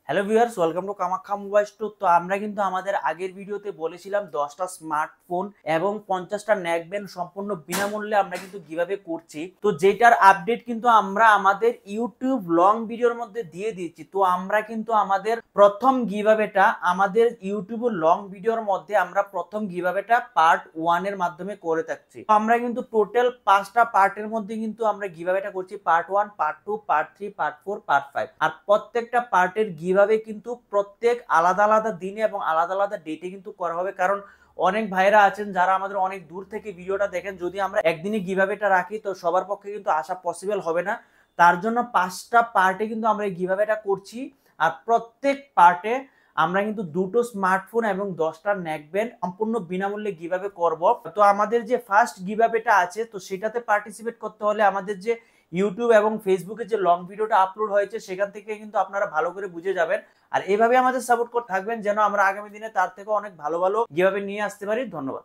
Hello viewers, welcome to Kamakhya mobile store. তো আমরা কিন্তু আমাদের আগের ভিডিওতে বলেছিলাম 10টা স্মার্টফোন এবং 50টা নেকব্যান্ড সম্পূর্ণ বিনামূল্যে আমরা কিন্তু কিভাবে করছি। তো যেটার আপডেট কিন্তু আমরা আমাদের ইউটিউব লং ভিডিওর মধ্যে দিয়ে দিয়েছি। তো আমরা কিন্তু আমাদের প্রথম গিভঅ্যাওয়েটা আমাদের ইউটিউব লং ভিডিওর মধ্যে আমরা প্রথম গিভঅ্যাওয়েটা পার্ট 1 এর মাধ্যমে করে থাকছি। তো আমরা কিন্তু টোটাল 5টা পার্টের মধ্যে কিন্তু আমরা গিভঅ্যাওয়েটা করছি, part 1, part 2, part 3, part 4, part 5। আর প্রত্যেকটা পার্টের গিভঅ্যাওয়ে কিন্তু প্রত্যেক আলাদা আলাদা দিনে এবং আলাদা আলাদা ডেটে কিন্তু করা হবে। কারণ অনেক ভাইরা আছেন যারা আমাদের অনেক দূর থেকে ভিডিওটা দেখেন, যদি আমরা একদিনে গিভঅ্যাওয়েটা রাখি তো সবার পক্ষে কিন্তু আসা পসিবল হবে না। তার জন্য 5টা পার্টে কিন্তু আমরা এই গিভঅ্যাওয়েটা করছি। আর প্রত্যেক পার্টে আমরা কিন্তু 2টো স্মার্টফোন এবং 10টা নেকব্যান্ড সম্পূর্ণ বিনামূল্যে গিভঅ্যাওয়ে করব। তো আমাদের যে ফার্স্ট গিভঅ্যাওয়েটা আছে তো সেটাতে পার্টিসিপেট করতে হলে আমাদের যে ইউটিউব এবং ফেসবুকে যে লং ভিডিওটা আপলোড হয়েছে সেখান থেকে কিন্তু আপনারা ভালো করে বুঝে যাবেন। আর এভাবে আমাদের সাপোর্ট করতে থাকবেন যেন আমরা আগামী দিনে তার থেকে অনেক ভালো ভালো গিভঅ্যাওয়ে নিয়ে আসতে পারি। ধন্যবাদ।